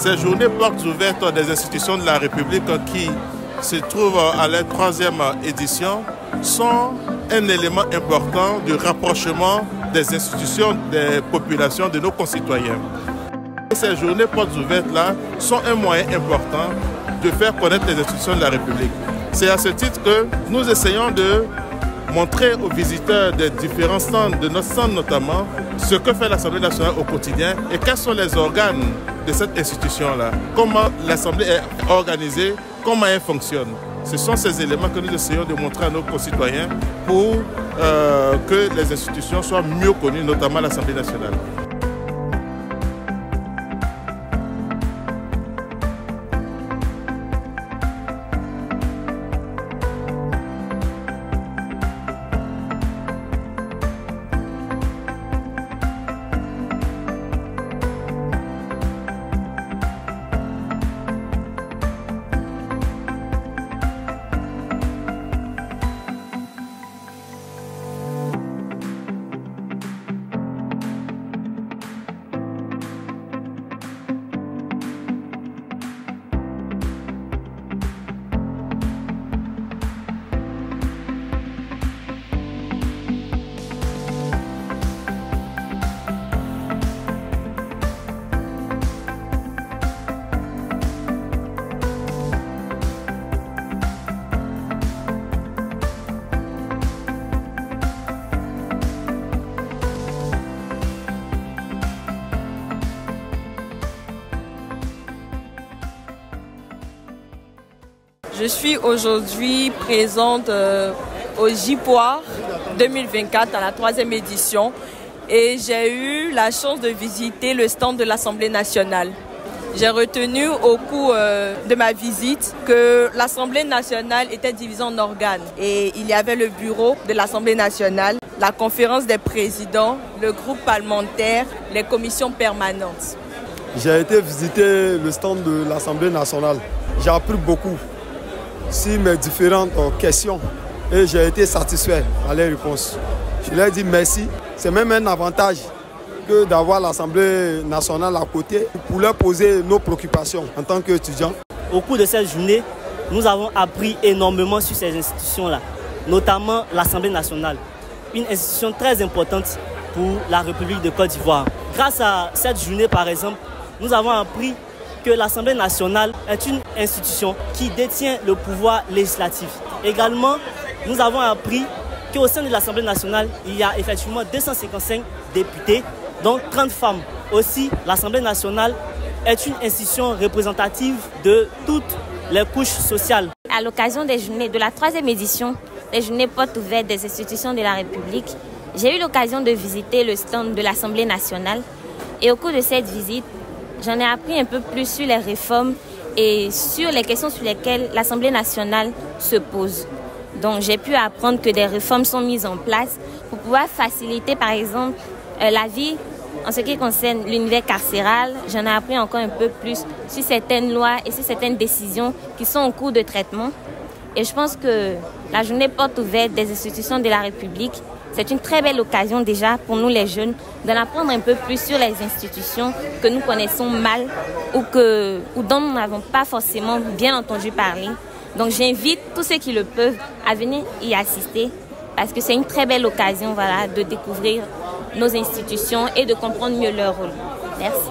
Ces journées portes ouvertes des institutions de la République qui se trouvent à la 3e édition sont un élément important du rapprochement des institutions, des populations, de nos concitoyens. Ces journées portes ouvertes-là sont un moyen important de faire connaître les institutions de la République. C'est à ce titre que nous essayons de montrer aux visiteurs des différents stands, de notre stand notamment, ce que fait l'Assemblée nationale au quotidien et quels sont les organes de cette institution-là, comment l'Assemblée est organisée, comment elle fonctionne. Ce sont ces éléments que nous essayons de montrer à nos concitoyens pour que les institutions soient mieux connues, notamment l'Assemblée nationale. Je suis aujourd'hui présente au JPOIR 2024 à la 3e édition et j'ai eu la chance de visiter le stand de l'Assemblée nationale. J'ai retenu au cours de ma visite que l'Assemblée nationale était divisée en organes et il y avait le bureau de l'Assemblée nationale, la conférence des présidents, le groupe parlementaire, les commissions permanentes. J'ai été visiter le stand de l'Assemblée nationale. J'ai appris beaucoup sur mes différentes questions et j'ai été satisfait à leurs réponses. Je leur ai dit merci. C'est même un avantage que d'avoir l'Assemblée nationale à côté pour leur poser nos préoccupations en tant qu'étudiants. Au cours de cette journée, nous avons appris énormément sur ces institutions-là, notamment l'Assemblée nationale, une institution très importante pour la République de Côte d'Ivoire. Grâce à cette journée, par exemple, nous avons appris que l'Assemblée nationale est une institution qui détient le pouvoir législatif. Également, nous avons appris qu'au sein de l'Assemblée nationale, il y a effectivement 255 députés, dont 30 femmes. Aussi, l'Assemblée nationale est une institution représentative de toutes les couches sociales. À l'occasion des journées de la 3e édition, les journées portes ouvertes des institutions de la République, j'ai eu l'occasion de visiter le stand de l'Assemblée nationale et au cours de cette visite, j'en ai appris un peu plus sur les réformes et sur les questions sur lesquelles l'Assemblée nationale se pose. Donc j'ai pu apprendre que des réformes sont mises en place pour pouvoir faciliter par exemple la vie en ce qui concerne l'univers carcéral. J'en ai appris encore un peu plus sur certaines lois et sur certaines décisions qui sont en cours de traitement. Et je pense que la journée porte ouverte des institutions de la République, c'est une très belle occasion déjà pour nous les jeunes d'en apprendre un peu plus sur les institutions que nous connaissons mal ou dont nous n'avons pas forcément bien entendu parler. Donc j'invite tous ceux qui le peuvent à venir y assister parce que c'est une très belle occasion de découvrir nos institutions et de comprendre mieux leur rôle. Merci.